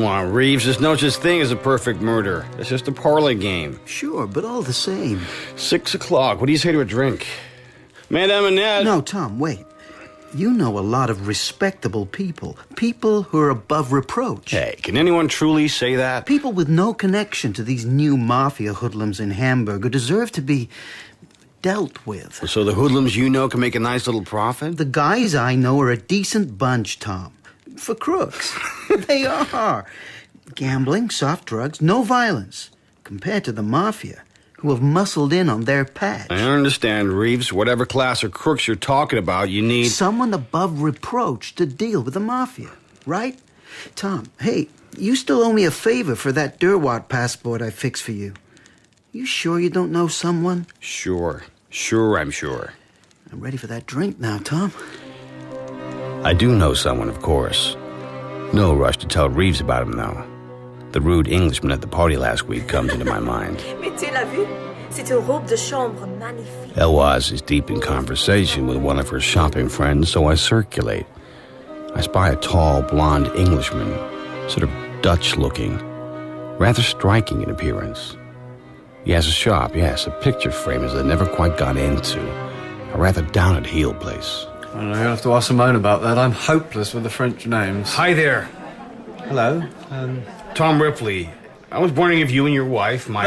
Come on, Reeves, there's no such thing as a perfect murder. It's just a parlor game. Sure, but all the same. 6 o'clock. What do you say to a drink? Madame Annette. No, Tom, wait. You know a lot of respectable people. People who are above reproach. Hey, can anyone truly say that? People with no connection to these new mafia hoodlums in Hamburg who deserve to be dealt with. So the hoodlums you know can make a nice little profit? The guys I know are a decent bunch, Tom. For crooks. They are. Gambling, soft drugs, no violence. Compared to the mafia, who have muscled in on their patch. I understand, Reeves. Whatever class of crooks you're talking about, you need... someone above reproach to deal with the mafia, right? Tom, hey, you still owe me a favor for that Derwatt passport I fixed for you. You sure you don't know someone? Sure, I'm sure. I'm ready for that drink now, Tom. I do know someone, of course. No rush to tell Reeves about him, though. The rude Englishman at the party last week comes into my mind. Mais tu l'as vu? C'est une robe de chambre magnifique. Heloise is deep in conversation with one of her shopping friends, so I circulate. I spy a tall, blonde Englishman, sort of Dutch-looking, rather striking in appearance. He has a shop, yes, a picture framers I never quite got into. A rather down-at-heel place. I don't know, you'll have to ask Simone about that. I'm hopeless with the French names. Hi there. Hello. Tom Ripley. I was wondering if you and your wife might...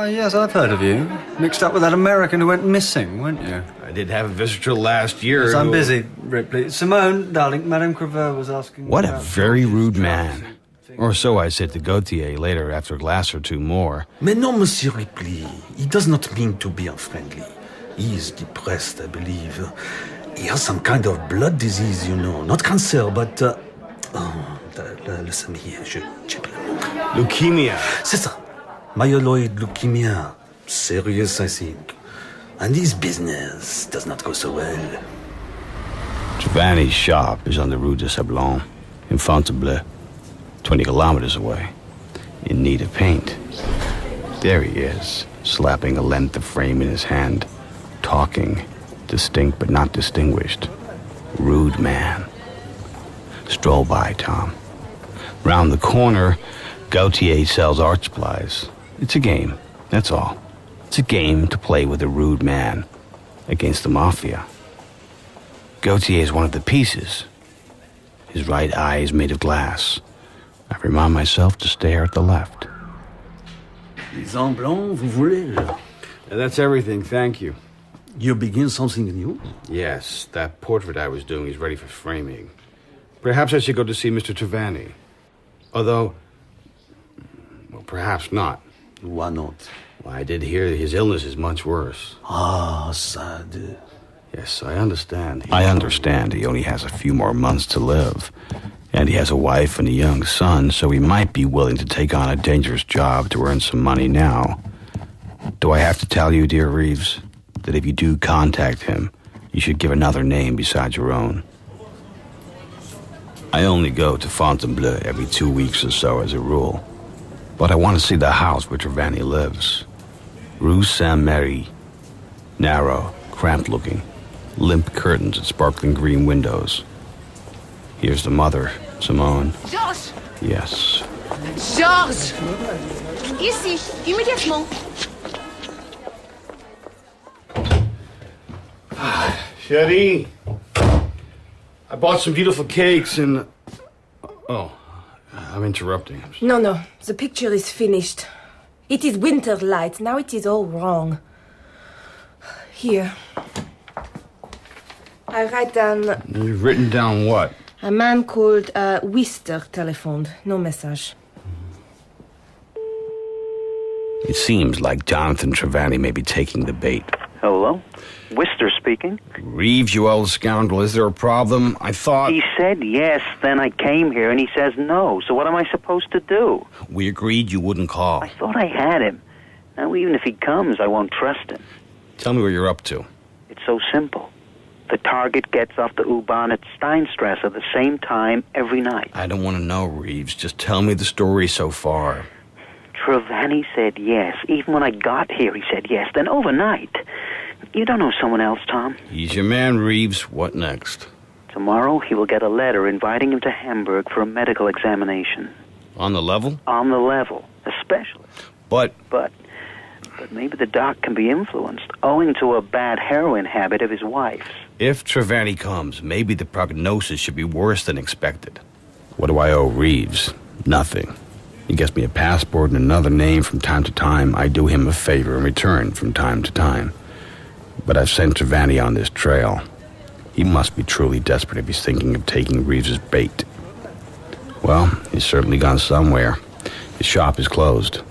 Yes, I've heard of you. Mixed up with that American who went missing, weren't you? I did have a visitor last year. Yes, I'm busy, Ripley. Simone, darling, Madame Creveux was asking... What a very rude man. Or so I said to Gauthier later after a glass or two more. Mais non, Monsieur Ripley. He does not mean to be unfriendly. He is depressed, I believe. He has some kind of blood disease, you know. Not cancer, but... laisse-moi, je check le mot. Leukemia. C'est ça. Myeloid leukemia. Serious, I think. And his business does not go so well. Trevanny's shop is on the Rue de Sablon, in Fontainebleau, 20 kilometers away, in need of paint. There he is, slapping a length of frame in his hand, talking, distinct but not distinguished. Rude man. Stroll by, Tom. Round the corner, Gauthier sells art supplies. It's a game, that's all. It's a game to play with a rude man against the mafia. Gauthier is one of the pieces. His right eye is made of glass. I remind myself to stare at the left. Les en blanc, vous voulez? That's everything, thank you. You begin something new? Yes, that portrait I was doing is ready for framing. Perhaps I should go to see Mr. Trevanny. Although, well, perhaps not. Why not? Well, I did hear that his illness is much worse. Ah, sad. Yes, I understand. I understand he only has a few more months to live. And he has a wife and a young son, so he might be willing to take on a dangerous job to earn some money now. Do I have to tell you, dear Reeves, that if you do contact him, you should give another name besides your own? I only go to Fontainebleau every 2 weeks or so as a rule. But I want to see the house where Trevanny lives. Rue Saint-Merry. Narrow, cramped-looking, limp curtains and sparkling green windows. Here's the mother, Simone. Georges! Yes. Georges! Ici, immédiatement. Chérie, I bought some beautiful cakes and... Oh, I'm interrupting. No, the picture is finished. It is winter light, now it is all wrong. Here. I write down... You've written down what? A man called Wister telephoned. No message. It seems like Jonathan Trevanny may be taking the bait. Hello? Wister speaking. Reeves, you old scoundrel, is there a problem? I thought... He said yes, then I came here and he says no. So what am I supposed to do? We agreed you wouldn't call. I thought I had him. Now, even if he comes, I won't trust him. Tell me what you're up to. It's so simple. The target gets off the U-Bahn at Steinstrasse at the same time every night. I don't want to know, Reeves. Just tell me the story so far. Trevanny said yes. Even when I got here, he said yes. Then overnight... You don't know someone else, Tom? He's your man, Reeves. What next? Tomorrow, he will get a letter inviting him to Hamburg for a medical examination. On the level? On the level. A specialist. But maybe the doc can be influenced, owing to a bad heroin habit of his wife's. if Trevanny comes, maybe the prognosis should be worse than expected. What do I owe Reeves? Nothing. He gets me a passport and another name from time to time. I do him a favor in return from time to time. But I've sent Trevanny on this trail. He must be truly desperate if he's thinking of taking Reeves's bait. Well, he's certainly gone somewhere. His shop is closed.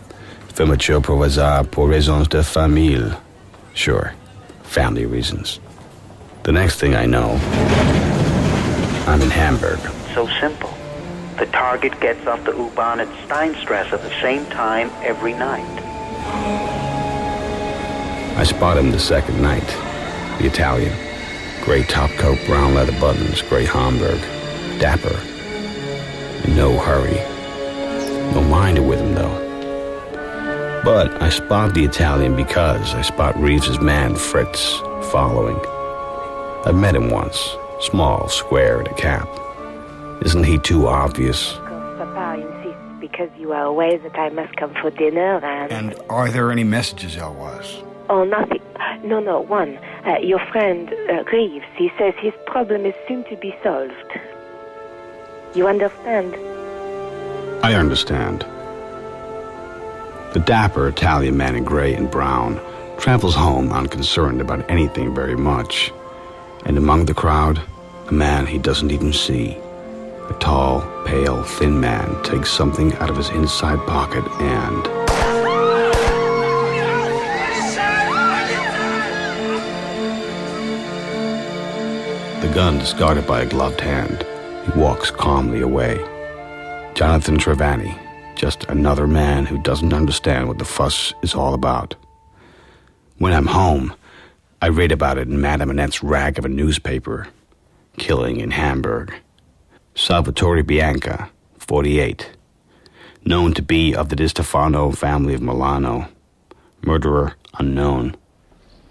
Fermeture provisoire pour raisons de famille. Sure, family reasons. The next thing I know, I'm in Hamburg. So simple. The target gets off the U-Bahn at Steinstrasse at the same time every night. I spot him the second night. The Italian. Gray topcoat, brown leather buttons, gray Homburg. Dapper. In no hurry. No minder with him, though. But I spot the Italian because I spot Reeves's man, Fritz, following. I've met him once. Small, square, in a cap. Isn't he too obvious? Papa insists because you are away that I must come for dinner and... And are there any messages, Heloise? Oh, nothing. No, one. Your friend, Reeves, he says his problem is soon to be solved. You understand? I understand. The dapper Italian man in gray and brown travels home unconcerned about anything very much. And among the crowd, a man he doesn't even see. A tall, pale, thin man takes something out of his inside pocket and... The gun discarded by a gloved hand, he walks calmly away. Jonathan Trevanny, just another man who doesn't understand what the fuss is all about. When I'm home, I read about it in Madame Annette's rag of a newspaper. Killing in Hamburg. Salvatore Bianca, 48. Known to be of the Di Stefano family of Milano. Murderer unknown.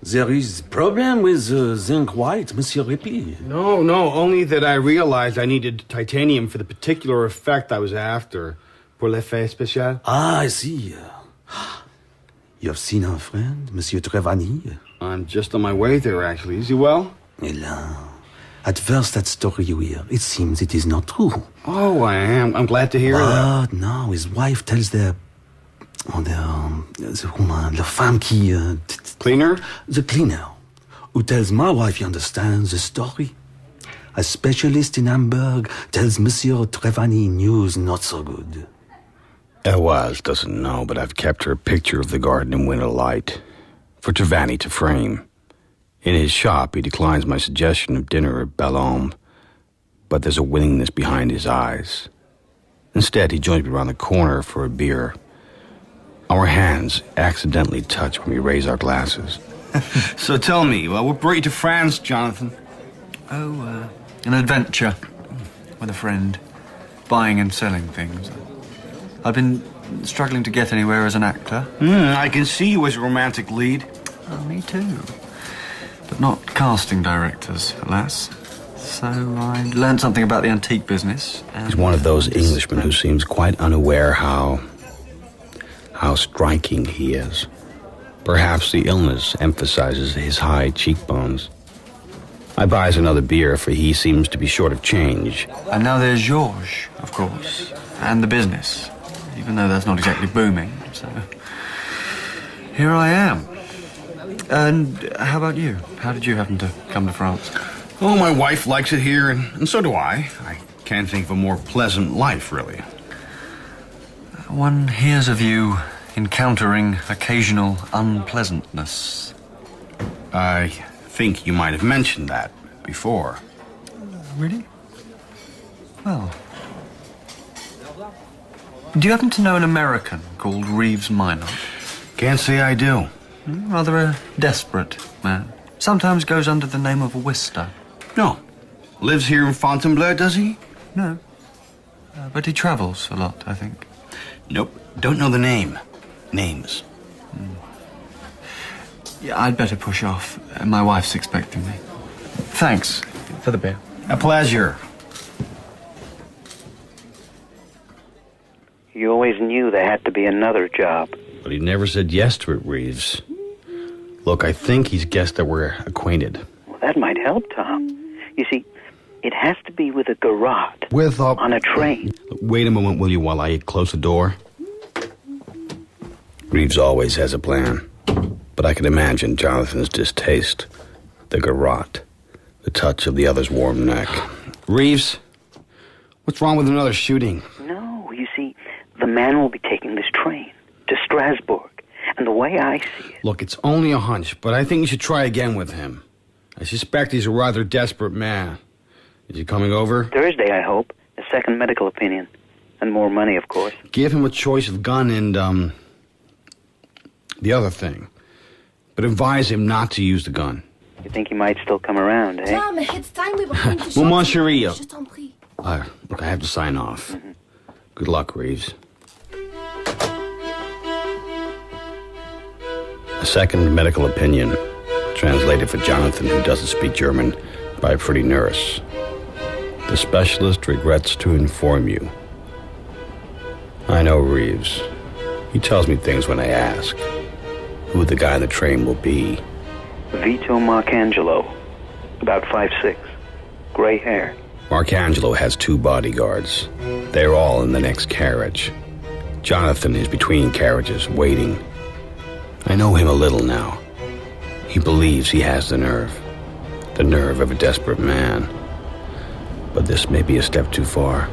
There is problem with zinc white, Monsieur Ripley. No, only that I realized I needed titanium for the particular effect I was after. Pour l'effet spécial. Ah, I see. You have seen our friend, Monsieur Trevanny? I'm just on my way there, actually. Is he well? Helen, at first that story you hear, it seems it is not true. Oh, I am. I'm glad to hear that. But now his wife tells the woman, la femme qui... Cleaner? The cleaner, who tells my wife he understands the story. A specialist in Hamburg tells Monsieur Trevanny news not so good. Heloise doesn't know, but I've kept her picture of the garden in winter light. For Trevanny to frame. In his shop, he declines my suggestion of dinner at Bellhomme, but there's a willingness behind his eyes. Instead, he joins me around the corner for a beer. Our hands accidentally touch when we raise our glasses. So tell me, what brought you to France, Jonathan? Oh, an adventure with a friend. Buying and selling things. I've been struggling to get anywhere as an actor. I can see you as a romantic lead. Oh, me too. But not casting directors, alas. So I learned something about the antique business. He's one of those Englishmen who seems quite unaware how striking he is. Perhaps the illness emphasizes his high cheekbones. I buys another beer, for he seems to be short of change. And now there's Georges, of course, and the business, even though that's not exactly booming, so... Here I am. And how about you? How did you happen to come to France? Oh, my wife likes it here, and so do I. I can't think of a more pleasant life, really. One hears of you encountering occasional unpleasantness. I think you might have mentioned that before. Really? Well... Do you happen to know an American called Reeves Minot? Can't say I do. Rather a desperate man. Sometimes goes under the name of Wister. No. Lives here in Fontainebleau, does he? No. But he travels a lot, I think. Nope. Don't know the name. Names. Yeah, I'd better push off. My wife's expecting me. Thanks for the beer. A pleasure. always knew there had to be another job. But he never said yes to it, Reeves. Look, I think he's guessed that we're acquainted. Well, that might help, Tom. You see, it has to be with a garrote. With a... On a train. Wait a moment, will you, while I close the door? Reeves always has a plan. But I can imagine Jonathan's distaste. The garrote. The touch of the other's warm neck. Reeves, what's wrong with another shooting? No, you see, the man will be taking this train to Strasbourg. And the way I see it... Look, it's only a hunch, but I think you should try again with him. I suspect he's a rather desperate man. Is he coming over? Thursday, I hope. A second medical opinion. And more money, of course. Give him a choice of gun and, the other thing. But advise him not to use the gun. You think he might still come around, eh? Tom, it's time we were going to Maman chérie. Je t'en prie. Look, I have to sign off. Good luck, Reeves. A second medical opinion, translated for Jonathan, who doesn't speak German, by a pretty nurse. The specialist regrets to inform you. I know Reeves. He tells me things when I ask. Who the guy on the train will be. Vito Marcangelo. About 5'6". Gray hair. Marcangelo has 2 bodyguards. They're all in the next carriage. Jonathan is between carriages, waiting. I know him a little now. He believes he has the nerve of a desperate man. But this may be a step too far.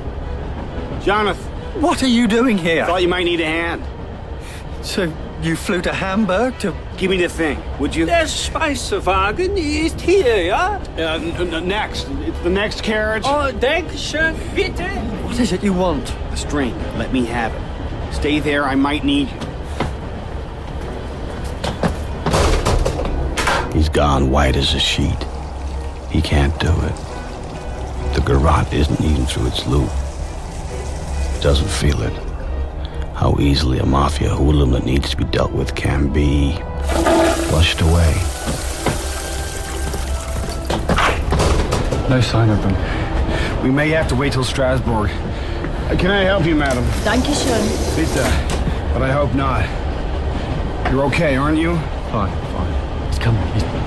Jonathan! What are you doing here? Thought you might need a hand. So you flew to Hamburg to... Give me the thing, would you? Der Speisewagen ist hier, ja? Next. It's the next carriage. Oh, danke schön, bitte. What is it you want? The string. Let me have it. Stay there, I might need you. He's gone white as a sheet. He can't do it. The garrote isn't eating through its loop. Doesn't feel it. How easily a mafia hooligan that needs to be dealt with can be flushed away. No sign of them. We may have to wait till Strasbourg. Can I help you, madam? Danke schön. Bitte. But I hope not. You're okay, aren't you? Fine. He's coming.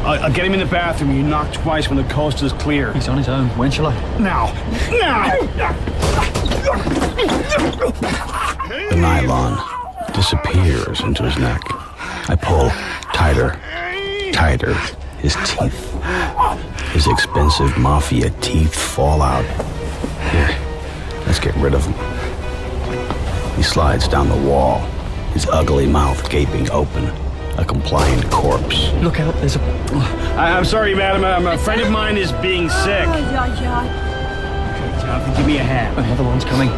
I'll get him in the bathroom. You knock twice when the coast is clear. He's on his own. When shall I? Now! The nylon disappears into his neck. I pull tighter. His teeth. His expensive mafia teeth fall out. Here, let's get rid of him. He slides down the wall, his ugly mouth gaping open. A compliant corpse. Look out, there's a... I'm sorry, madam. A friend of mine is being sick. Ja. Jonathan, give me a hand. Another one's coming.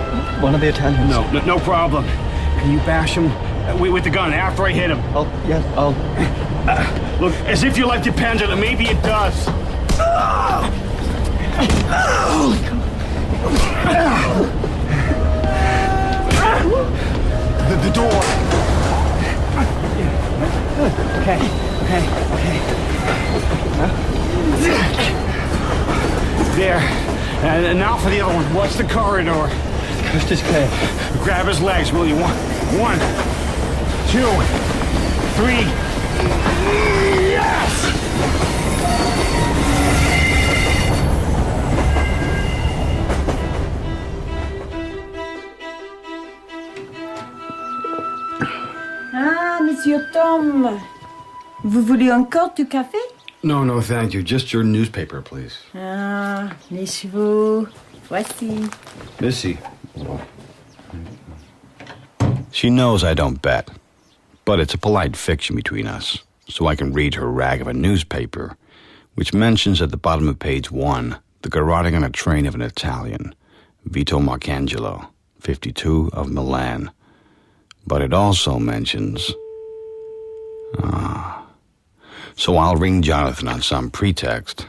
One of the Italians. No problem. Can you bash him with the gun after I hit him? I'll... Look, as if your life depends on it. Maybe it does. The door. Okay. There. And now for the other one. Watch the corridor. The coast is clear. Grab his legs, will you? 1, 2, 3. Yes! Ah, Monsieur Tom. Vous voulez encore du café? No, thank you. Just your newspaper, please. Ah, les chevaux. Voici. Missy. She knows I don't bet, but it's a polite fiction between us, so I can read her rag of a newspaper, which mentions at the bottom of page 1 the garroting on a train of an Italian, Vito Marcangelo, 52, of Milan. But it also mentions... So I'll ring Jonathan on some pretext.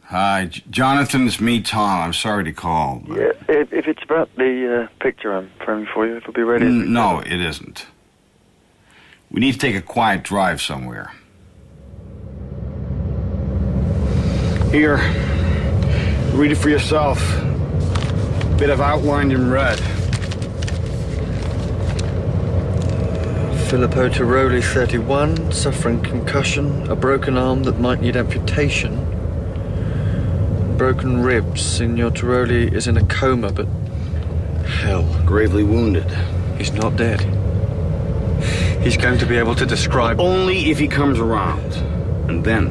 Hi, Jonathan, it's me, Tom. I'm sorry to call. But... Yeah, if it's about the picture I'm framing for you, it'll be ready. No, it isn't. We need to take a quiet drive somewhere. Here. Read it for yourself. Bit of outlined in red. Filippo Tiroli, 31, suffering concussion, a broken arm that might need amputation. Broken ribs. Signor Tiroli is in a coma, but... hell. Gravely wounded. He's not dead. He's going to be able to describe... Only if he comes around. And then,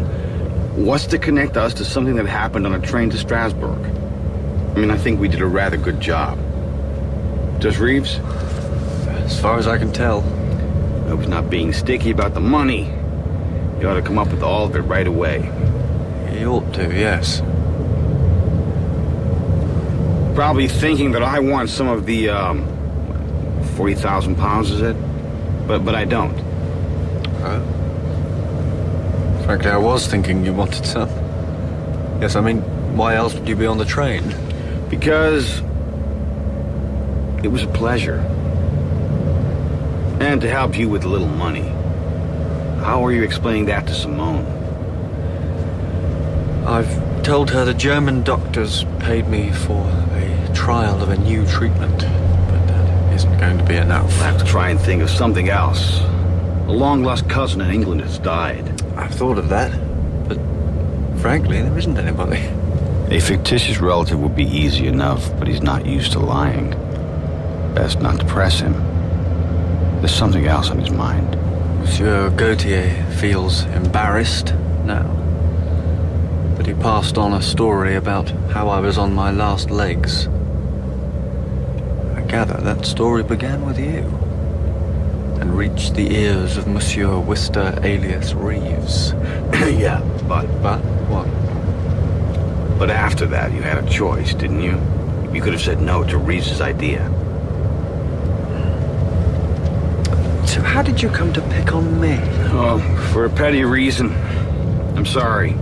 what's to connect us to something that happened on a train to Strasbourg? I mean, I think we did a rather good job. Does Reeves? As far as I can tell. I was not being sticky about the money. You ought to come up with all of it right away. He ought to, yes. Probably thinking that I want some of the, 40,000 pounds, is it? But I don't. Frankly, I was thinking you wanted some. Yes, I mean, why else would you be on the train? Because it was a pleasure. And to help you with a little money. How are you explaining that to Simone? I've told her the German doctors paid me for a trial of a new treatment, but that isn't going to be enough. I'll have to try and think of something else. A long-lost cousin in England has died. I've thought of that, but frankly, there isn't anybody. A fictitious relative would be easy enough, but he's not used to lying. Best not to press him. There's something else on his mind. Monsieur Gauthier feels embarrassed now that he passed on a story about how I was on my last legs. I gather that story began with you and reached the ears of Monsieur Wister alias Reeves. Yeah, but what? But after that, you had a choice, didn't you? You could have said no to Reeves' idea. So how did you come to pick on me? Oh, for a petty reason. I'm sorry.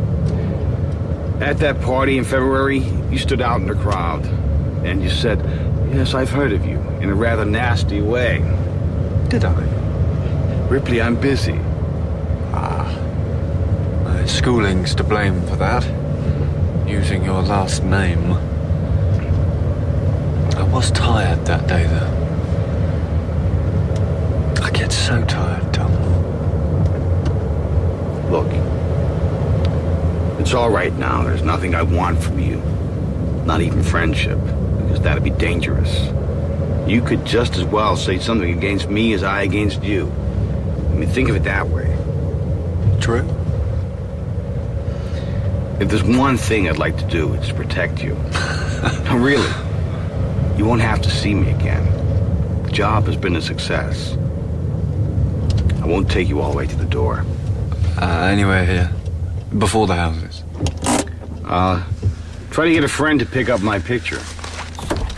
At that party in February, you stood out in the crowd. And you said, yes, I've heard of you, in a rather nasty way. Did I? Ripley, I'm busy. My schooling's to blame for that. Using your last name. I was tired that day, though. I get so tired, Tom. Look, it's all right now. There's nothing I want from you. Not even friendship, because that'd be dangerous. You could just as well say something against me as I against you. I mean, think of it that way. True. If there's one thing I'd like to do, it's protect you. No, really. You won't have to see me again. The job has been a success. I won't take you all the way to the door. Anywhere here. Before the houses. Try to get a friend to pick up my picture.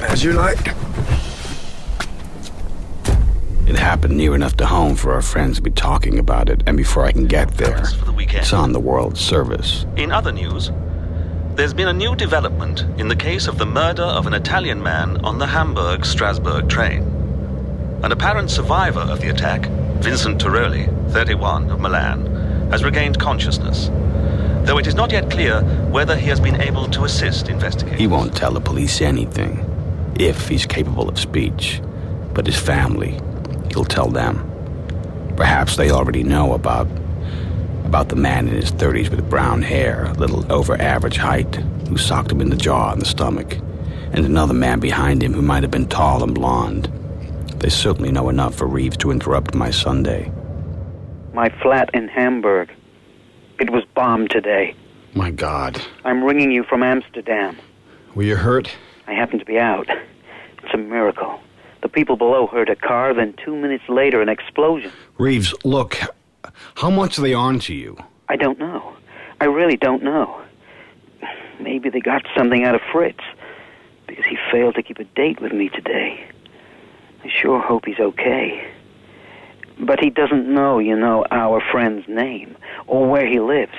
As you like. It happened near enough to home for our friends to be talking about it, and before I can get there, it's on the world service. In other news, there's been a new development in the case of the murder of an Italian man on the Hamburg-Strasbourg train. An apparent survivor of the attack, Vincent Tiroli, 31, of Milan, has regained consciousness, though it is not yet clear whether he has been able to assist investigators. He won't tell the police anything, if he's capable of speech. But his family, he'll tell them. Perhaps they already know about the man in his 30s with brown hair, a little over-average height, who socked him in the jaw and the stomach, and another man behind him who might have been tall and blonde. They certainly know enough for Reeves to interrupt my Sunday. My flat in Hamburg. It was bombed today. My God. I'm ringing you from Amsterdam. Were you hurt? I happen to be out. It's a miracle. The people below heard a car, then 2 minutes later an explosion. Reeves, look, how much are they on to you? I don't know. I really don't know. Maybe they got something out of Fritz, because he failed to keep a date with me today. I sure hope he's okay. But he doesn't know, our friend's name, or where he lives.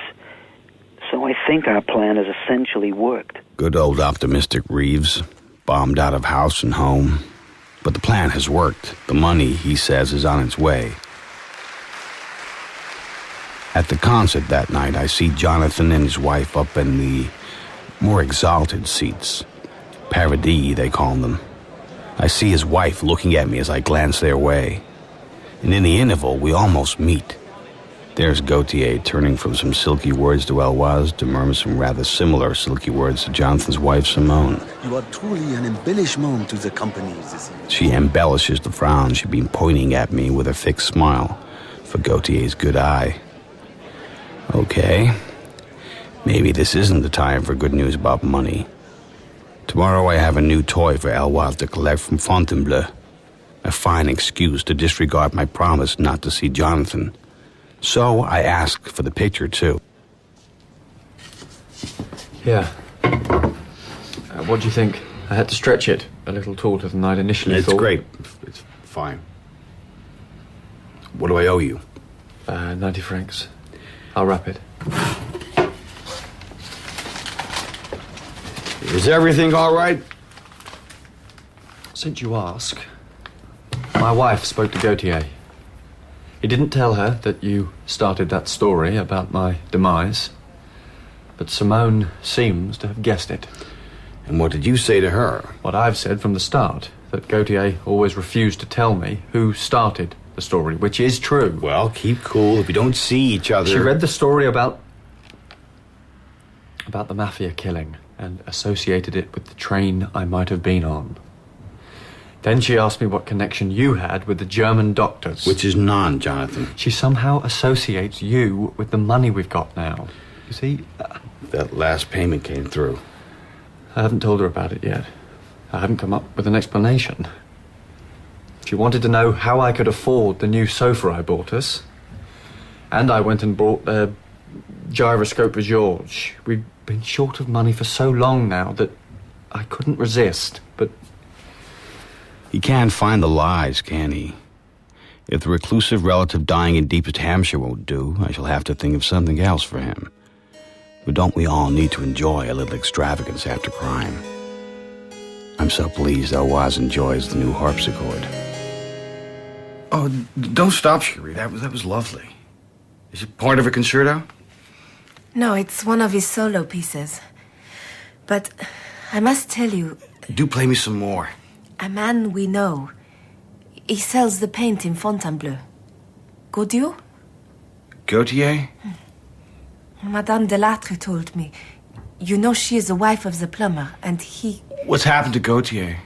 So I think our plan has essentially worked. Good old optimistic Reeves, bombed out of house and home. But the plan has worked. The money, he says, is on its way. At the concert that night, I see Jonathan and his wife up in the more exalted seats. Paradis, they call them. I see his wife looking at me as I glance their way. And in the interval, we almost meet. There's Gauthier turning from some silky words to Heloise to murmur some rather similar silky words to Jonathan's wife, Simone. You are truly an embellishment to the company this evening. She embellishes the frown she'd been pointing at me with a fixed smile for Gauthier's good eye. Okay, maybe this isn't the time for good news about money. Tomorrow I have a new toy for Heloise to collect from Fontainebleau. A fine excuse to disregard my promise not to see Jonathan. So I asked for the picture, too. Yeah. What do you think? I had to stretch it a little taller than I'd initially thought. It's great. It's fine. What do I owe you? 90 francs. I'll wrap it. Is everything all right? Since you ask, my wife spoke to Gauthier. He didn't tell her that you started that story about my demise, but Simone seems to have guessed it. And what did you say to her? What I've said from the start, that Gauthier always refused to tell me who started the story, which is true. Well, keep cool. If you don't see each other... She read the story about the mafia killing and associated it with the train I might have been on. Then she asked me what connection you had with the German doctors. Which is none, Jonathan. She somehow associates you with the money we've got now. You see... That last payment came through. I haven't told her about it yet. I haven't come up with an explanation. She wanted to know how I could afford the new sofa I bought us. And I went and bought a gyroscope for Georges. We've been short of money for so long now that I couldn't resist, but... He can't find the lies, can he? If the reclusive relative dying in deepest Hampshire won't do, I shall have to think of something else for him. But don't we all need to enjoy a little extravagance after crime? I'm so pleased Heloise enjoys the new harpsichord. Oh, don't stop, Cherie. That was lovely. Is it part of a concerto? No, it's one of his solo pieces. But I must tell you... Do play me some more. A man we know. He sells the paint in Fontainebleau. Gauthier? Gauthier? Madame Delattre told me. You know she is the wife of the plumber, and he... What's happened to Gauthier?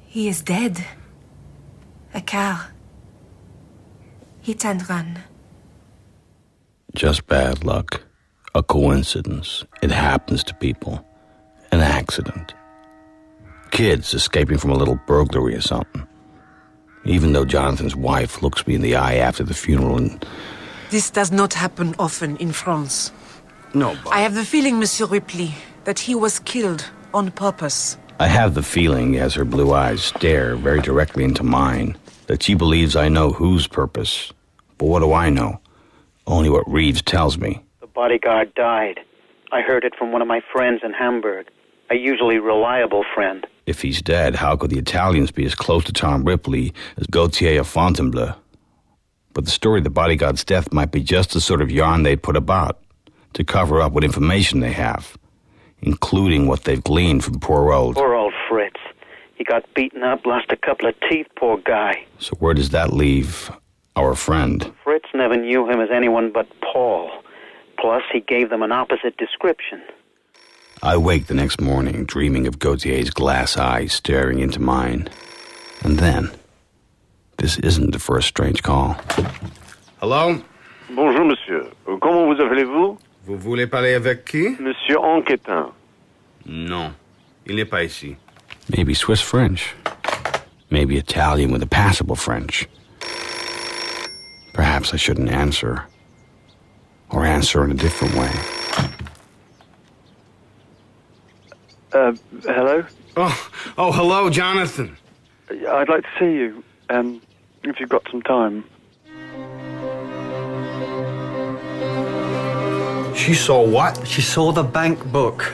He is dead. A car. Hit and run. Just bad luck. A coincidence. It happens to people. An accident. Kids escaping from a little burglary or something. Even though Jonathan's wife looks me in the eye after the funeral and... This does not happen often in France. No, but... I have the feeling, Monsieur Ripley, that he was killed on purpose. I have the feeling, as her blue eyes stare very directly into mine, that she believes I know whose purpose. But what do I know? Only what Reeves tells me. The bodyguard died. I heard it from one of my friends in Hamburg. A usually reliable friend. If he's dead, how could the Italians be as close to Tom Ripley as Gauthier of Fontainebleau? But the story of the bodyguard's death might be just the sort of yarn they'd put about to cover up what information they have, including what they've gleaned from poor old Fritz. He got beaten up, lost a couple of teeth, poor guy. So where does that leave our friend? Fritz never knew him as anyone but Paul. Plus, he gave them an opposite description. I wake the next morning dreaming of Gauthier's glass eyes staring into mine. And then, this isn't the first strange call. Hello? Bonjour, monsieur. Comment vous appelez-vous? Vous voulez parler avec qui? Monsieur Enquetin. Non, il n'est pas ici. Maybe Swiss French. Maybe Italian with a passable French. Perhaps I shouldn't answer. Or answer in a different way. Hello? Oh, hello, Jonathan. I'd like to see you, if you've got some time. She saw what? She saw the bank book.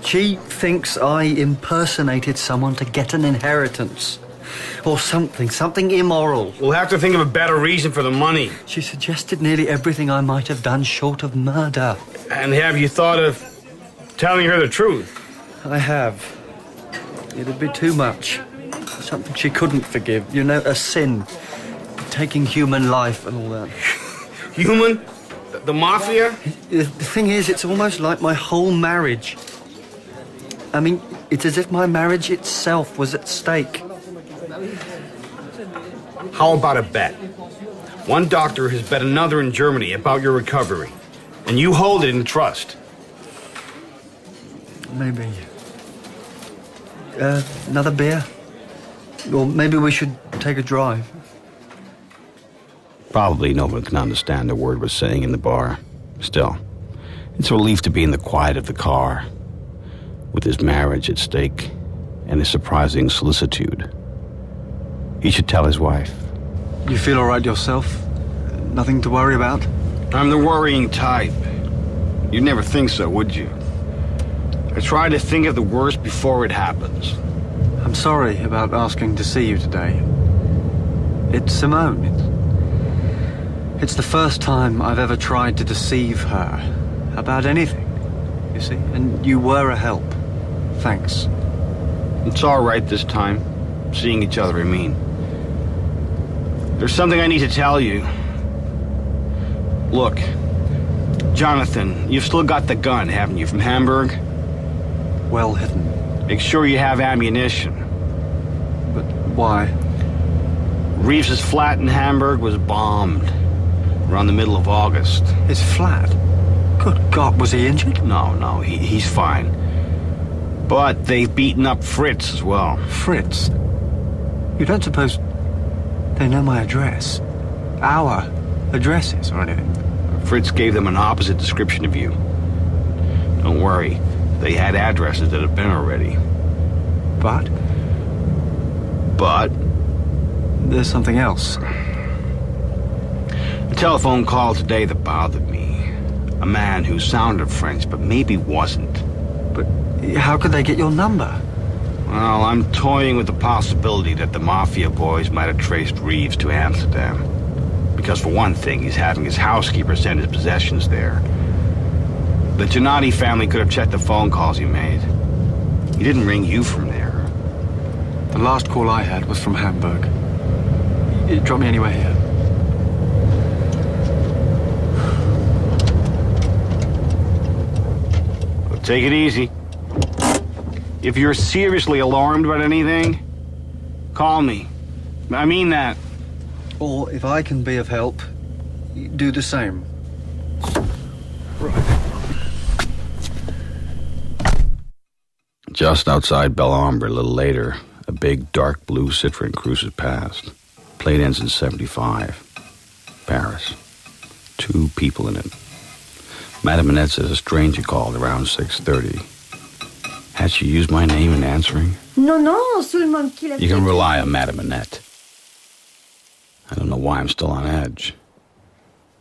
She thinks I impersonated someone to get an inheritance. Or something immoral. We'll have to think of a better reason for the money. She suggested nearly everything I might have done short of murder. And have you thought of telling her the truth? I have. It'd be too much. Something she couldn't forgive. You know, a sin. taking human life and all that. Human? The mafia? The thing is, it's almost like my whole marriage. I mean, it's as if my marriage itself was at stake. How about a bet? One doctor has bet another in Germany about your recovery, and you hold it in trust. Maybe. Another beer? Or maybe we should take a drive. Probably no one can understand a word we're saying in the bar. Still, it's a relief to be in the quiet of the car, with his marriage at stake and his surprising solicitude. He should tell his wife. You feel all right yourself? Nothing to worry about? I'm the worrying type. You'd never think so, would you? I try to think of the worst before it happens. I'm sorry about asking to see you today. It's Simone. It's the first time I've ever tried to deceive her about anything, you see? And you were a help. Thanks. It's all right this time. Seeing each other, I mean. There's something I need to tell you. Look, Jonathan, you've still got the gun, haven't you, from Hamburg? Well hidden. Make sure you have ammunition. But why? Reeves' flat in Hamburg was bombed around the middle of August. His flat? Good God, was he injured? No, he's fine. But they've beaten up Fritz as well. Fritz? You don't suppose they know my address? Our addresses or anything? Fritz gave them an opposite description of you. Don't worry, they had addresses that have been already. But? There's something else. A telephone call today that bothered me. A man who sounded French, but maybe wasn't. But how could they get your number? Well, I'm toying with the possibility that the Mafia boys might have traced Reeves to Amsterdam. Because for one thing, he's having his housekeeper send his possessions there. The Gennady family could have checked the phone calls he made. He didn't ring you from there. The last call I had was from Hamburg. It dropped me anywhere here. Well, take it easy. If you're seriously alarmed about anything, call me. I mean that. Or if I can be of help, do the same. Just outside Belle-Ombre a little later, a big dark blue Citroën cruises past. Plate ends in 75. Paris. 2 people in it. Madame Annette says a stranger called around 6:30. Had she used my name in answering? Non, seulement qu'il a You can rely on Madame Annette. I don't know why I'm still on edge.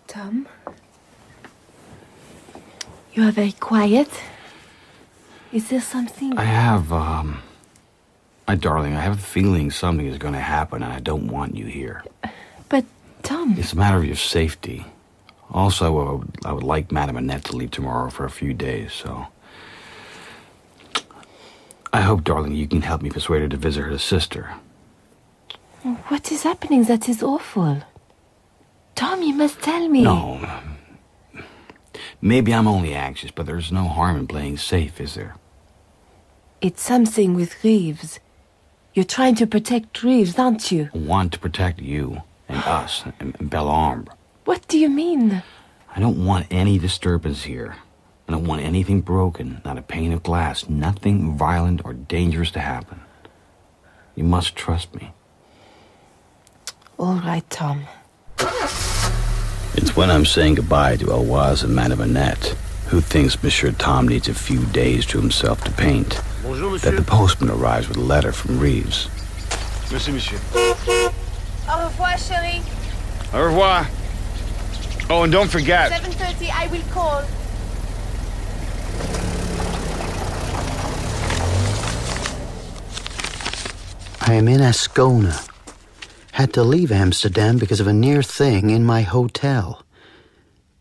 Tom? You are very quiet. Is there something? I have, my darling, I have a feeling something is going to happen and I don't want you here. But, Tom... It's a matter of your safety. Also, I would like Madame Annette to leave tomorrow for a few days, so... I hope, darling, you can help me persuade her to visit her sister. What is happening that is awful? Tom, you must tell me. No. Maybe I'm only anxious, but there's no harm in playing safe, is there? It's something with Reeves. You're trying to protect Reeves, aren't you? I want to protect you and us and Belle-Ombre. What do you mean? I don't want any disturbance here. I don't want anything broken, not a pane of glass, nothing violent or dangerous to happen. You must trust me. All right, Tom. It's when I'm saying goodbye to Heloise and Madame Annette, who thinks Monsieur Tom needs a few days to himself to paint, Bonjour, that the postman arrives with a letter from Reeves. Merci, monsieur. Au revoir, chérie. Au revoir. Oh, and don't forget. 7:30, I will call. I am in Ascona. Had to leave Amsterdam because of a near thing in my hotel.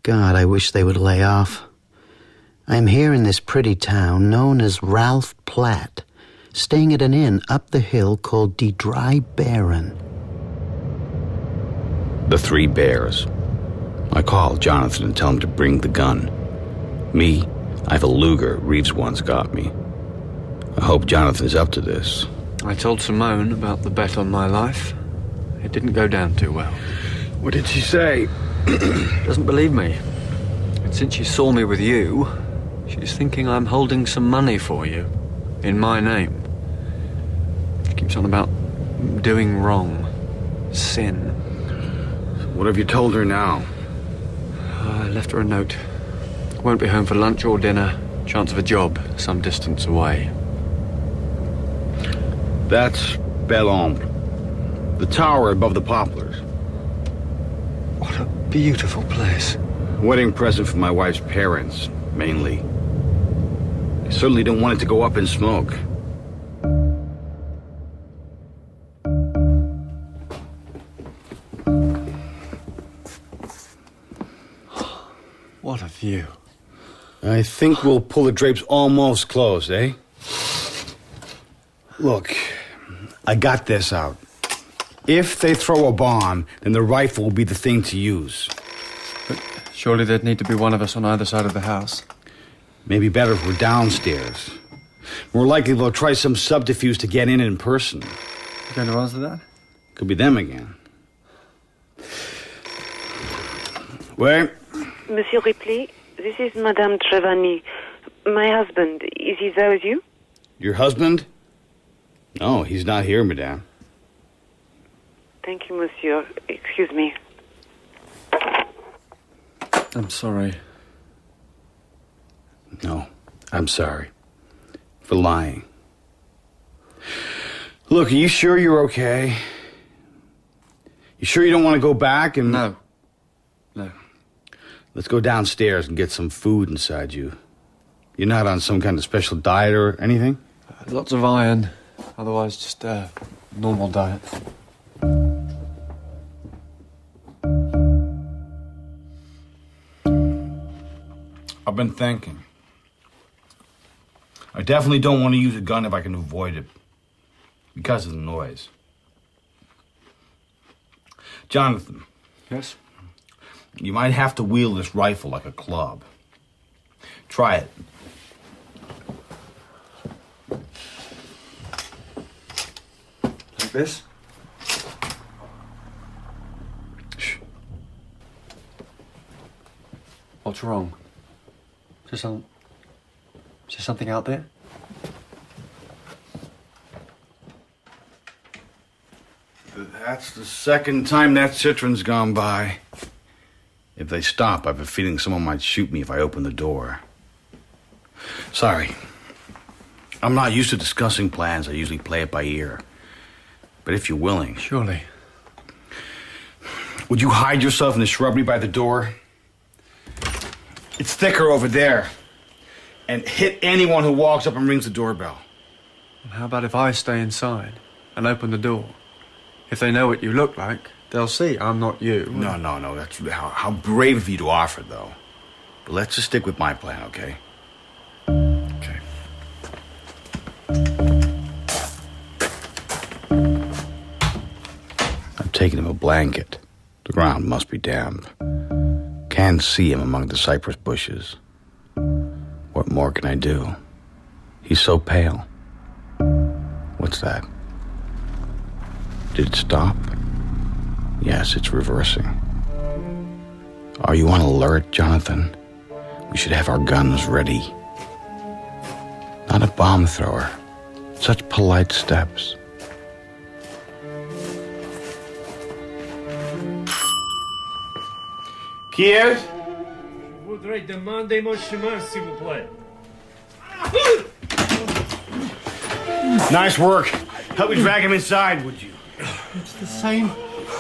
God, I wish they would lay off. I am here in this pretty town known as Ralph Platt, staying at an inn up the hill called Die Dry Baron. The Three Bears. I call Jonathan and tell him to bring the gun. Me, I have a Luger Reeves once got me. I hope Jonathan's up to this. I told Simone about the bet on my life. It didn't go down too well. What did she say? Doesn't believe me. And since she saw me with you, she's thinking I'm holding some money for you. In my name. She keeps on about doing wrong. Sin. What have you told her now? I left her a note. Won't be home for lunch or dinner. Chance of a job some distance away. That's Belle-Ombre. The tower above the poplars. What a beautiful place. Wedding present for my wife's parents, mainly. I certainly don't want it to go up in smoke. What a view. I think we'll pull the drapes almost closed, eh? Look, I got this out. If they throw a bomb, then the rifle will be the thing to use. But surely there'd need to be one of us on either side of the house. Maybe better if we're downstairs. More likely they'll try some subterfuge to get in person. You going to answer that? Could be them again. Wait. Monsieur Ripley, this is Madame Trevanny. My husband, is he there with you? Your husband? No, he's not here, madame. Thank you, monsieur. Excuse me. I'm sorry. No, I'm sorry. For lying. Look, are you sure you're okay? You sure you don't want to go back and... No. Let's go downstairs and get some food inside you. You're not on some kind of special diet or anything? Lots of iron. Otherwise, just a normal diet. I've been thinking. I definitely don't want to use a gun if I can avoid it. Because of the noise. Jonathan. Yes? You might have to wield this rifle like a club. Try it. Like this? Shh. What's wrong? Is there something out there? That's the second time that citron's gone by. If they stop, I have a feeling someone might shoot me if I open the door. Sorry. I'm not used to discussing plans. I usually play it by ear. But if you're willing... Surely. Would you hide yourself in the shrubbery by the door? It's thicker over there. And hit anyone who walks up and rings the doorbell. And how about if I stay inside and open the door? If they know what you look like, they'll see I'm not you. No. That's how brave of you to offer, though. But let's just stick with my plan, okay? Okay. I'm taking him a blanket. The ground must be damp. Can't see him among the cypress bushes. What more can I do? He's so pale. What's that? Did it stop? Yes, it's reversing. Are you on alert, Jonathan? We should have our guns ready. Not a bomb thrower. Such polite steps. Qui est? Je voudrais demander mon chemin, s'il vous plaît. Nice work. Help me drag him inside, would you? It's the same.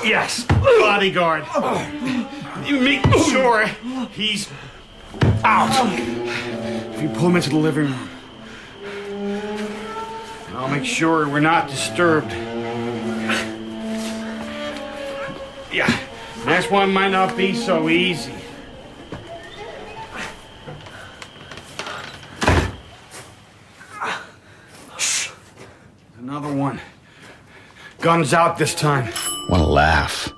Yes, bodyguard. You make sure he's out. If you pull him into the living room, I'll make sure we're not disturbed. Yeah, next one might not be so easy. Shh. Another one. Guns out this time. Want to laugh?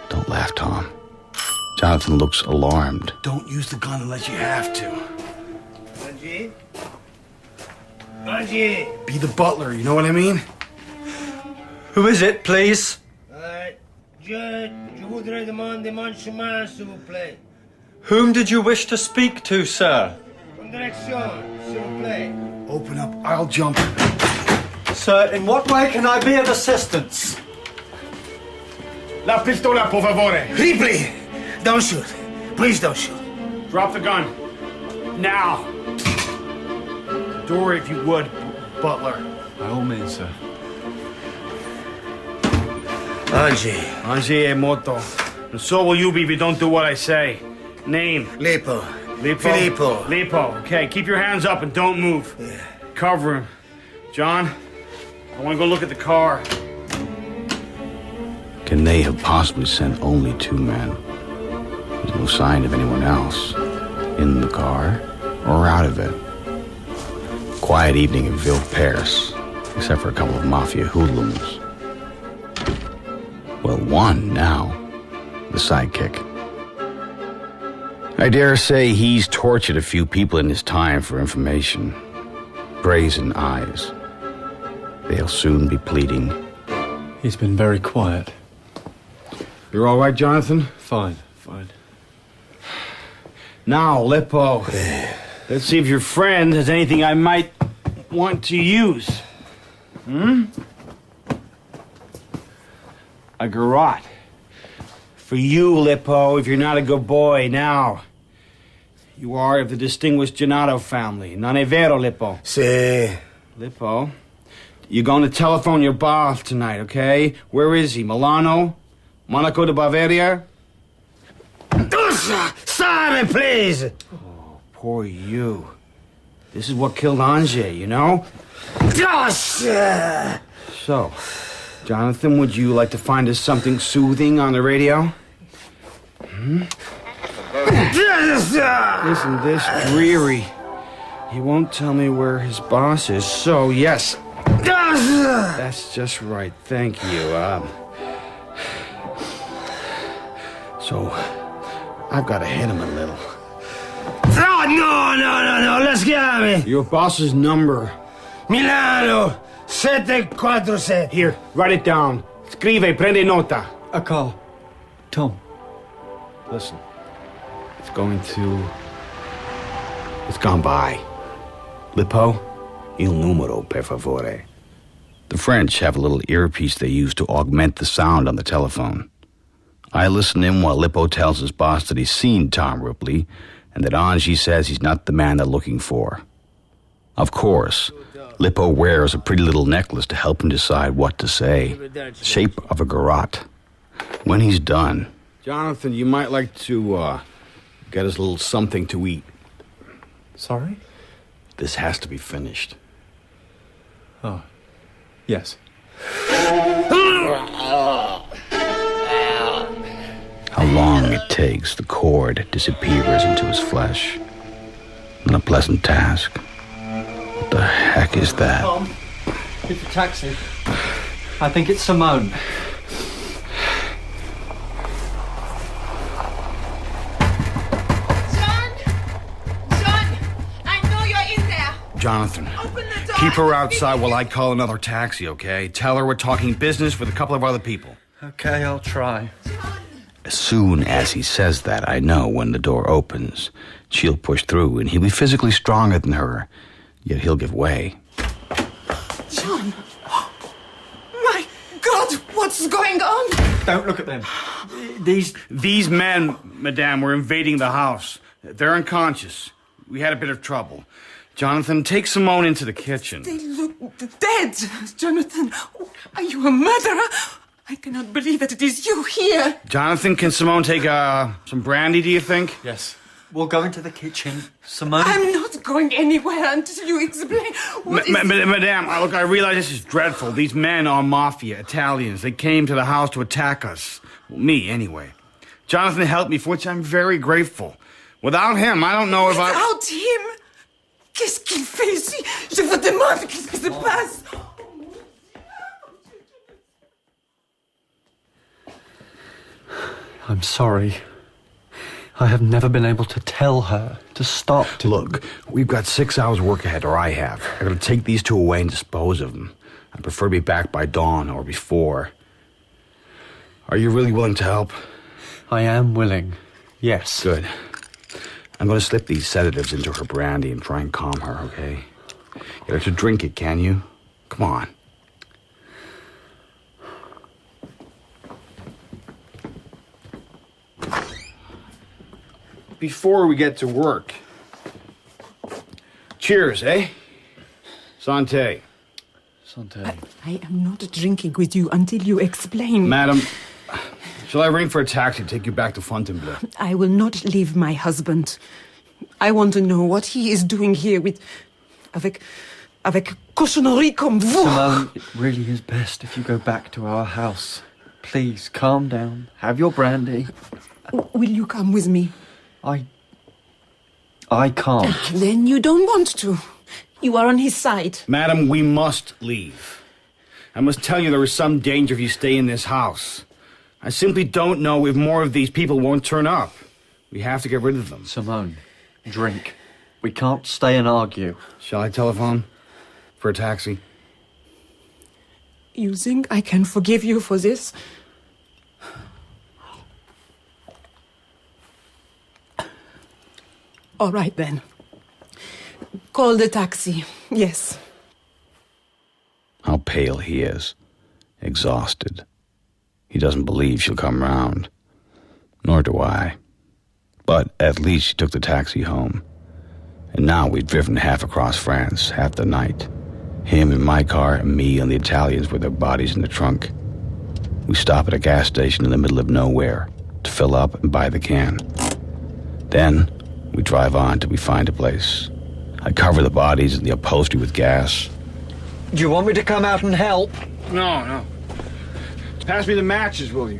Don't laugh. laugh, Tom. Jonathan looks alarmed. Don't use the gun unless you have to. Angie? Angie! Be the butler, you know what I mean? Who is it, please? Je voudrais demander mon chemin, s'il vous plaît. Whom did you wish to speak to, sir? Une direction, s'il vous plaît. Open up, I'll jump. Sir, in what way can I be of assistance? La pistola, por favore. Ripley! Don't shoot. Please don't shoot. Drop the gun. Now. Door, if you would, butler. By all means, sir. Angie è morto. And so will you be if you don't do what I say. Name. Lippo. Lippo? Filippo. Lippo. Okay, keep your hands up and don't move. Yeah. Cover him. John, I want to go look at the car. Can they have possibly sent only 2 men? There's no sign of anyone else. In the car or out of it. Quiet evening in Ville, Paris, except for a couple of mafia hoodlums. Well, one now, the sidekick. I dare say he's tortured a few people in his time for information. Brazen eyes. They'll soon be pleading. He's been very quiet. You're all right, Jonathan? Fine, fine. Now, Lippo, let's see if your friend has anything I might want to use. A garrote. For you, Lippo, if you're not a good boy now. You are of the distinguished Gennaro family. Non è vero, Lippo? Si. Lippo, you're going to telephone your boss tonight, okay? Where is he? Milano? Monaco de Bavaria? Stop it, please! Oh, poor you. This is what killed Ange, you know? So, Jonathan, would you like to find us something soothing on the radio? Isn't this dreary? He won't tell me where his boss is, so yes. That's just right, thank you. So, I've got to hit him a little. No, let's get me. Your boss's number. Milano, 747. Here, write it down. Scrive, prende nota. Acqua. Tom. Listen, it's gone by. Lippo, il numero, per favore. The French have a little earpiece they use to augment the sound on the telephone. I listen in while Lippo tells his boss that he's seen Tom Ripley and that Angie says he's not the man they're looking for. Of course, Lippo wears a pretty little necklace to help him decide what to say, the shape of a garrote. When he's done... Jonathan, you might like to, get us a little something to eat. Sorry? This has to be finished. Oh, yes. How long it takes, the cord disappears into his flesh. An unpleasant task. What the heck is that? Tom, it's a taxi. I think it's Simone. Jonathan, keep her outside while I call another taxi, okay? Tell her we're talking business with a couple of other people. Okay, I'll try. As soon as he says that, I know when the door opens, she'll push through and he'll be physically stronger than her, yet he'll give way. John! My God, what's going on? Don't look at them. These men, madame, were invading the house. They're unconscious. We had a bit of trouble. Jonathan, take Simone into the kitchen. They look dead. Jonathan, are you a murderer? I cannot believe that it is you here. Jonathan, can Simone take some brandy, do you think? Yes. We'll go into the kitchen. Simone? I'm not going anywhere until you explain what is... Madame, look, I realize this is dreadful. These men are mafia, Italians. They came to the house to attack us. Well, me, anyway. Jonathan helped me, for which I'm very grateful. Without him, I don't know if Without him? Qu'est-ce qu'il fait ici? Je vous demande qu'est-ce qui se passe? I'm sorry. I have never been able to tell her to stop. Look, we've got 6 hours work ahead, or I have. I gotta take these two away and dispose of them. I prefer to be back by dawn or before. Are you really willing to help? I am willing, yes. Good. I'm gonna slip these sedatives into her brandy and try and calm her, okay? Get her to drink it, can you? Come on. Before we get to work. Cheers, eh? Santé. Santé. I am not drinking with you until you explain. Madam, shall I ring for a taxi to take you back to Fontainebleau? I will not leave my husband. I want to know what he is doing here with... avec cochonnerie comme vous. Simone, it really is best if you go back to our house. Please, calm down. Have your brandy. Will you come with me? I can't. Then you don't want to. You are on his side. Madam, we must leave. I must tell you there is some danger if you stay in this house. I simply don't know if more of these people won't turn up. We have to get rid of them. Simone, drink. We can't stay and argue. Shall I telephone for a taxi? You think I can forgive you for this? All right, then. Call the taxi. Yes. How pale he is. Exhausted. He doesn't believe she'll come round. Nor do I. But at least she took the taxi home. And now we've driven half across France, half the night. Him in my car and me and the Italians with their bodies in the trunk. We stop at a gas station in the middle of nowhere to fill up and buy the can. Then we drive on till we find a place. I cover the bodies and the upholstery with gas. Do you want me to come out and help? No. Pass me the matches, will you?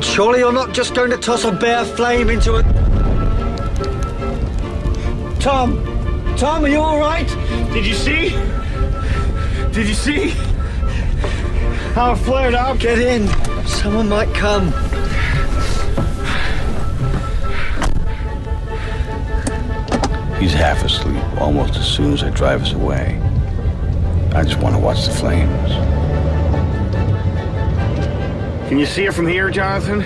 Surely you're not just going to toss a bare flame into it. Tom, are you all right? Did you see? How it flared up? Get in. Someone might come. He's half asleep almost as soon as I drive us away. I just want to watch the flames. Can you see her from here, Jonathan?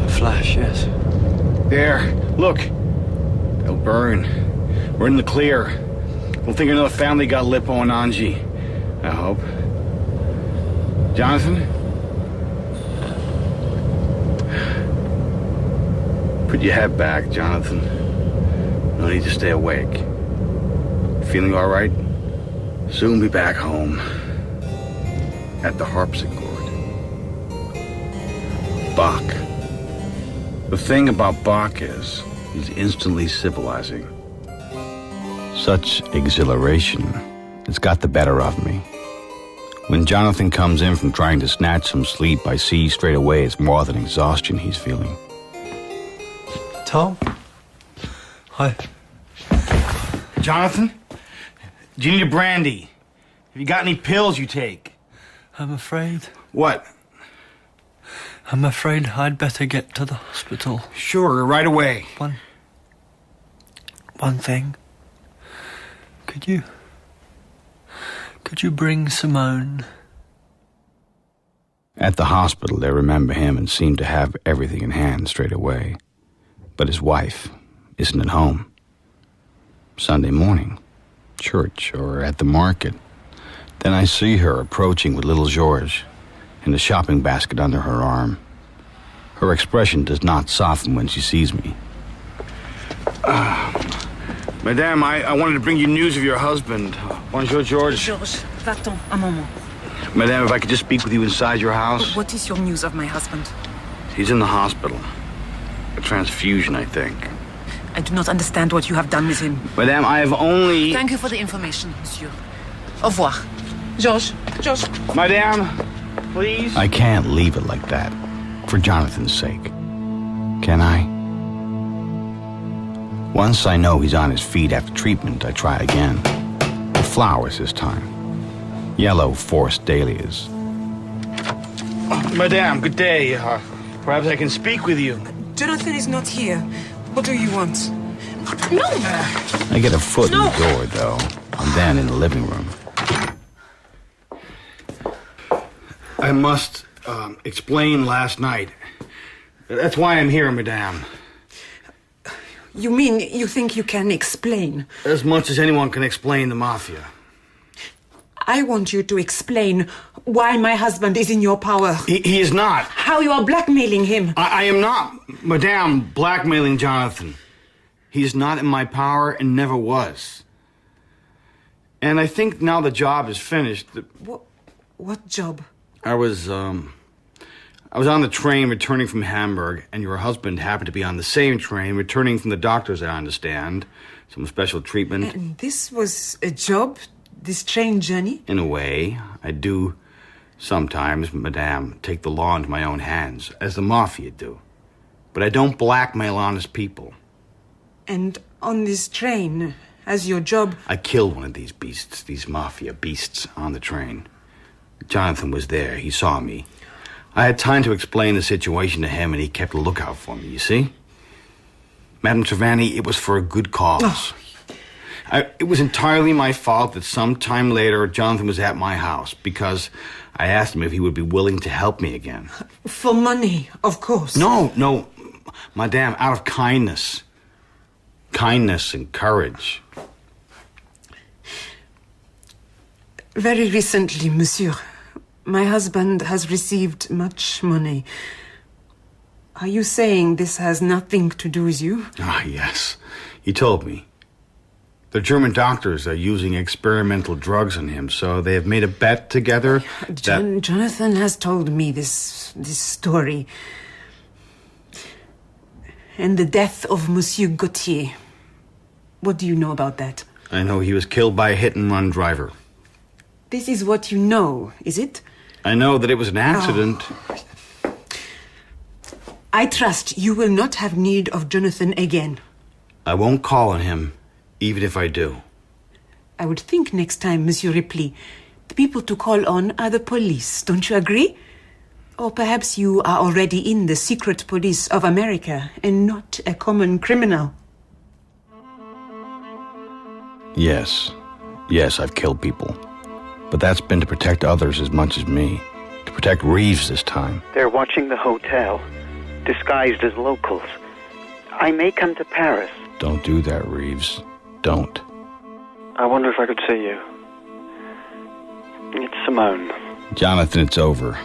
A flash, yes. There. Look. They'll burn. We're in the clear. We'll think another family got Lippo and Angie. I hope. Jonathan? Put your head back, Jonathan. No need to stay awake. Feeling all right? Soon be back home. At the harpsichord. Bach. The thing about Bach is, he's instantly civilizing. Such exhilaration. It's got the better of me. When Jonathan comes in from trying to snatch some sleep, I see straight away it's more than exhaustion he's feeling. Tom? Hi. Jonathan? Do you need a brandy? Have you got any pills you take? I'm afraid. What? I'm afraid I'd better get to the hospital. Sure, right away. One thing. Could you bring Simone? At the hospital, they remember him and seem to have everything in hand straight away. But his wife isn't at home. Sunday morning, church or at the market. Then I see her approaching with little Georges and the shopping basket under her arm. Her expression does not soften when she sees me. Madame, I wanted to bring you news of your husband. Bonjour, Georges. Georges, va-t'en, un moment. Madame, if I could just speak with you inside your house. What is your news of my husband? He's in the hospital. A transfusion, I think. I do not understand what you have done with him. Madame, I have only... Thank you for the information, monsieur. Au revoir. Georges. Madame, please? I can't leave it like that. For Jonathan's sake. Can I? Once I know he's on his feet after treatment, I try again. With flowers this time. Yellow forced dahlias. Madame, good day. Perhaps I can speak with you. Jonathan is not here. What do you want? No! I get a foot in the door, though, and then in the living room. I must explain last night. That's why I'm here, Madame. You mean you think you can explain? As much as anyone can explain the Mafia. I want you to explain why my husband is in your power. He is not. How you are blackmailing him. I am not, Madame, blackmailing Jonathan. He is not in my power and never was. And I think now the job is finished. What job? I was on the train returning from Hamburg, and your husband happened to be on the same train returning from the doctor's, I understand. Some special treatment. And this was a job? This train journey? In a way, I do sometimes, Madame, take the law into my own hands, as the Mafia do. But I don't blackmail honest people. And on this train, as your job... I killed one of these beasts, these Mafia beasts, on the train. Jonathan was there. He saw me. I had time to explain the situation to him, and he kept a lookout for me, you see? Madame Trevanny, it was for a good cause. Oh. It was entirely my fault that some time later Jonathan was at my house because I asked him if he would be willing to help me again. For money, of course. No, Madame, out of kindness. Kindness and courage. Very recently, monsieur, my husband has received much money. Are you saying this has nothing to do with you? Ah, yes. He told me. The German doctors are using experimental drugs on him, so they have made a bet together that... Jonathan has told me this story. And the death of Monsieur Gauthier. What do you know about that? I know he was killed by a hit-and-run driver. This is what you know, is it? I know that it was an accident. Oh. I trust you will not have need of Jonathan again. I won't call on him. Even if I do. I would think next time, Monsieur Ripley, the people to call on are the police. Don't you agree? Or perhaps you are already in the secret police of America and not a common criminal. Yes, I've killed people. But that's been to protect others as much as me. To protect Reeves this time. They're watching the hotel, disguised as locals. I may come to Paris. Don't do that, Reeves. Don't. I wonder if I could see you. It's Simone. Jonathan, it's over.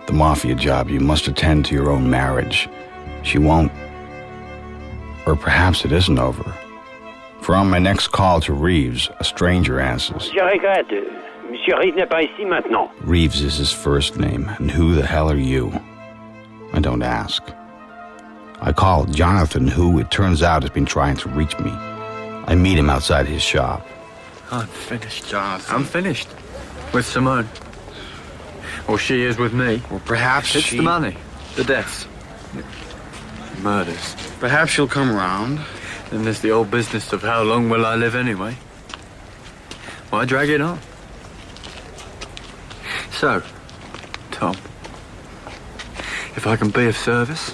The Mafia job, you must attend to your own marriage. She won't. Or perhaps it isn't over. For on my next call to Reeves, a stranger answers. Je regrette. Monsieur Reeves n'est pas ici maintenant. Reeves is his first name, and who the hell are you? I don't ask. I call Jonathan, who, it turns out, has been trying to reach me. I meet him outside his shop. I'm finished, Jonathan. I'm finished. With Simone. Or she is with me. Or perhaps it's the money. The deaths. Murders. Perhaps she'll come around. Then there's the old business of how long will I live anyway. Why drag it on? So, Tom, if I can be of service,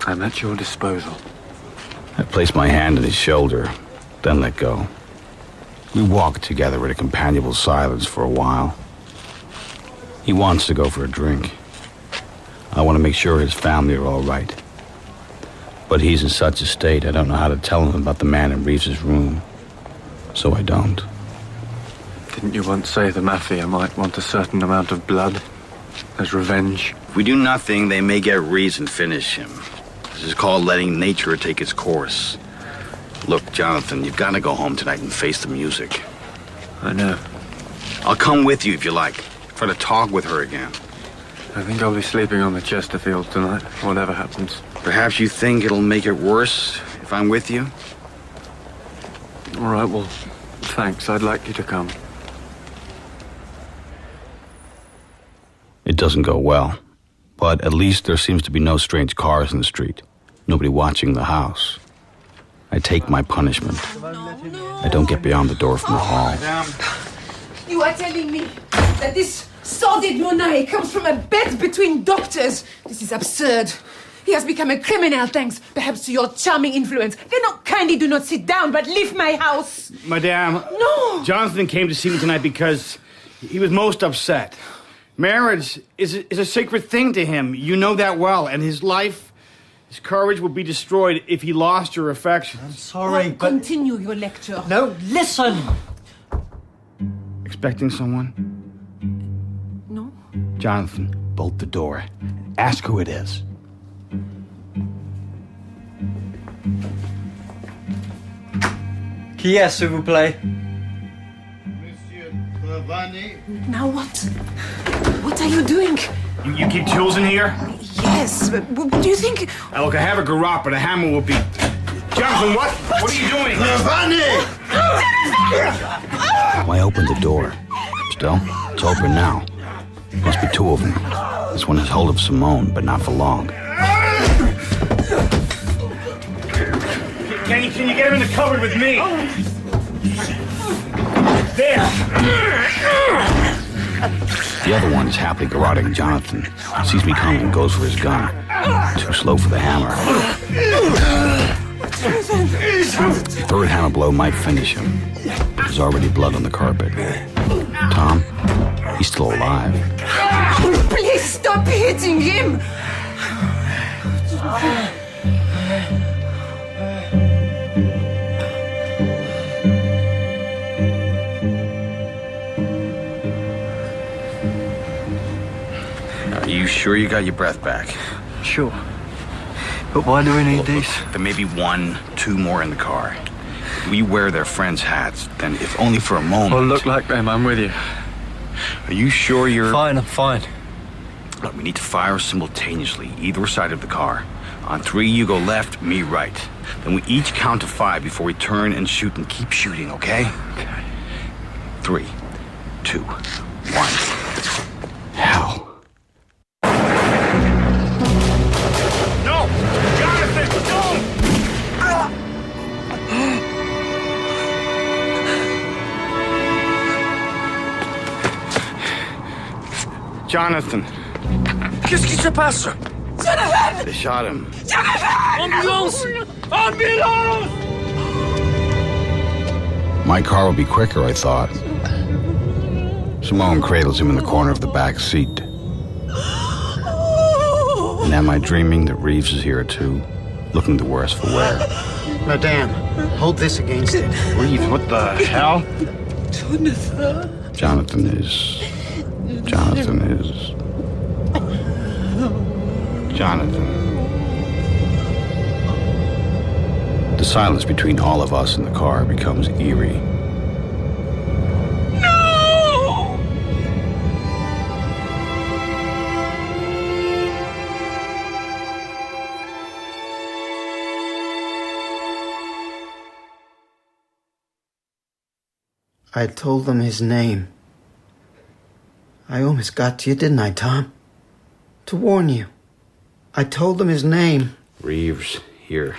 I'm at your disposal. I place my hand on his shoulder, then let go. We walk together in a companionable silence for a while. He wants to go for a drink. I want to make sure his family are all right. But he's in such a state, I don't know how to tell him about the man in Reeves's room. So I don't. Didn't you once say the Mafia might want a certain amount of blood as revenge? If we do nothing, they may get Reeves and finish him. This is called letting nature take its course. Look, Jonathan, you've got to go home tonight and face the music. I know. I'll come with you if you like. Try to talk with her again. I think I'll be sleeping on the Chesterfield tonight, whatever happens. Perhaps you think it'll make it worse if I'm with you? All right, well, thanks. I'd like you to come. It doesn't go well. But at least there seems to be no strange cars in the street. Nobody watching the house. I take my punishment. I don't get beyond the door from the hall. You are telling me that this sordid Monet comes from a bet between doctors? This is absurd. He has become a criminal thanks perhaps to your charming influence. Then kindly do not sit down, but leave my house. Madame. No! Jonathan came to see me tonight because he was most upset. Marriage is a sacred thing to him. You know that well. And his life, his courage would be destroyed if he lost your affection. I'm sorry, but... Continue your lecture. No, listen! Expecting someone? No. Jonathan, bolt the door. Ask who it is. Qui est, s'il vous plaît? Monsieur Trevanny. Now what? What are you doing? You keep tools in here? Yes, but do you think... Now, look, I have a garrote, but a hammer will be... Jonathan, what? What are you doing? Trevanny! I open the door. Still, it's open now. Must be two of them. This one has hold of Simone, but not for long. Canny, can you get him in the cupboard with me? There! The other one is happily garroting Jonathan. Sees me coming, goes for his gun. Too slow for the hammer. The third hammer blow might finish him. There's already blood on the carpet. Tom, he's still alive. Please stop hitting him! Are you sure you got your breath back? Sure. But why do we need these? There may be 1, 2 more in the car. We wear their friends' hats, then if only for a moment... Well, look like them, I'm with you. Are you sure you're... Fine, I'm fine. Look, we need to fire simultaneously, either side of the car. On 3, you go left, me right. Then we each count to 5 before we turn and shoot and keep shooting, okay? Okay. 3, 2, 1. Hell. No! Jonathan, don't! Jonathan. Qu'est-ce qui se passe? Jonathan! They shot him. Jonathan! Ambulance! Ambulance! My car will be quicker, I thought. Simone cradles him in the corner of the back seat. And am I dreaming that Reeves is here too, looking the worse for wear? Madame, hold this against it. Reeves, what the hell? Jonathan is... Jonathan. The silence between all of us in the car becomes eerie. No! I told them his name. I almost got to you, didn't I, Tom? To warn you. I told them his name. Reeves, here.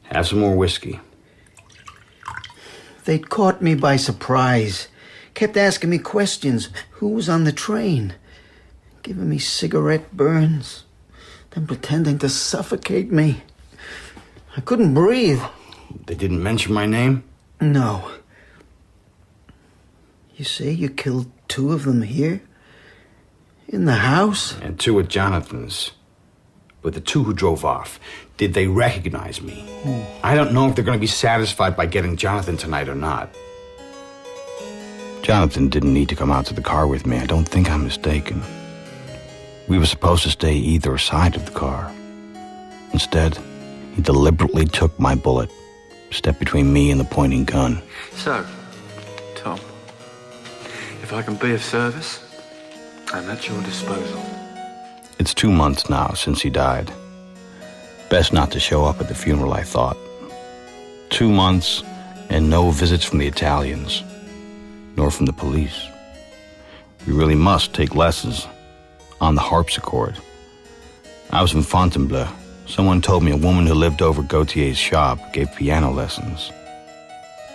Have some more whiskey. They'd caught me by surprise. Kept asking me questions. Who was on the train? Giving me cigarette burns. Then pretending to suffocate me. I couldn't breathe. They didn't mention my name? No. You say you killed 2 of them here? In the house? And 2 at Jonathan's. But the 2 who drove off, did they recognize me? I don't know if they're going to be satisfied by getting Jonathan tonight or not. Jonathan didn't need to come out to the car with me. I don't think I'm mistaken. We were supposed to stay either side of the car. Instead, he deliberately took my bullet, stepped between me and the pointing gun. So, Tom, if I can be of service, I'm at your disposal. It's 2 months now since he died. Best not to show up at the funeral, I thought. 2 months and no visits from the Italians, nor from the police. We really must take lessons on the harpsichord. I was in Fontainebleau, Someone told me a woman who lived over Gauthier's shop gave piano lessons.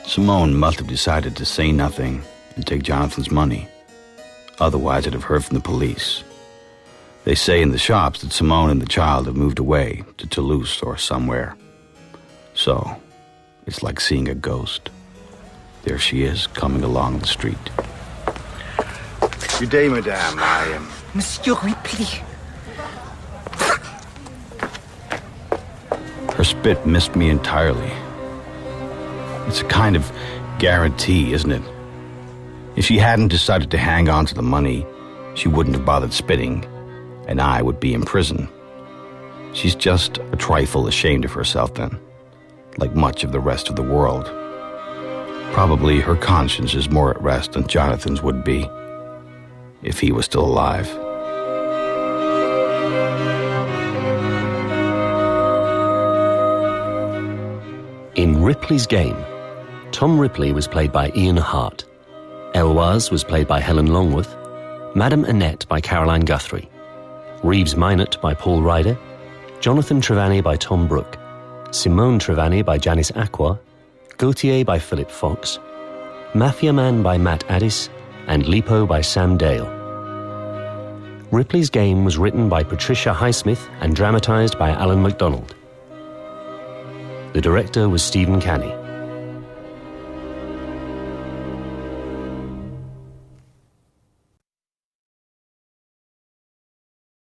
Simone must have decided to say nothing and take Jonathan's money. Otherwise, I'd have heard from the police. They say in the shops that Simone and the child have moved away to Toulouse or somewhere. So, it's like seeing a ghost. There she is, coming along the street. Good day, madame. I am... Monsieur Ripley. Her spit missed me entirely. It's a kind of guarantee, isn't it? If she hadn't decided to hang on to the money, she wouldn't have bothered spitting, and I would be in prison. She's just a trifle ashamed of herself then, like much of the rest of the world. Probably her conscience is more at rest than Jonathan's would be, if he was still alive. In Ripley's Game, Tom Ripley was played by Ian Hart. Heloise was played by Helen Longworth, Madame Annette by Caroline Guthrie, Reeves Minot by Paul Ryder, Jonathan Trevanny by Tom Brooke, Simone Trevanny by Janice Acqua, Gauthier by Philip Fox, Mafia Man by Matt Addis, and Lippo by Sam Dale. Ripley's Game was written by Patricia Highsmith and dramatised by Alan McDonald. The director was Stephen Canny.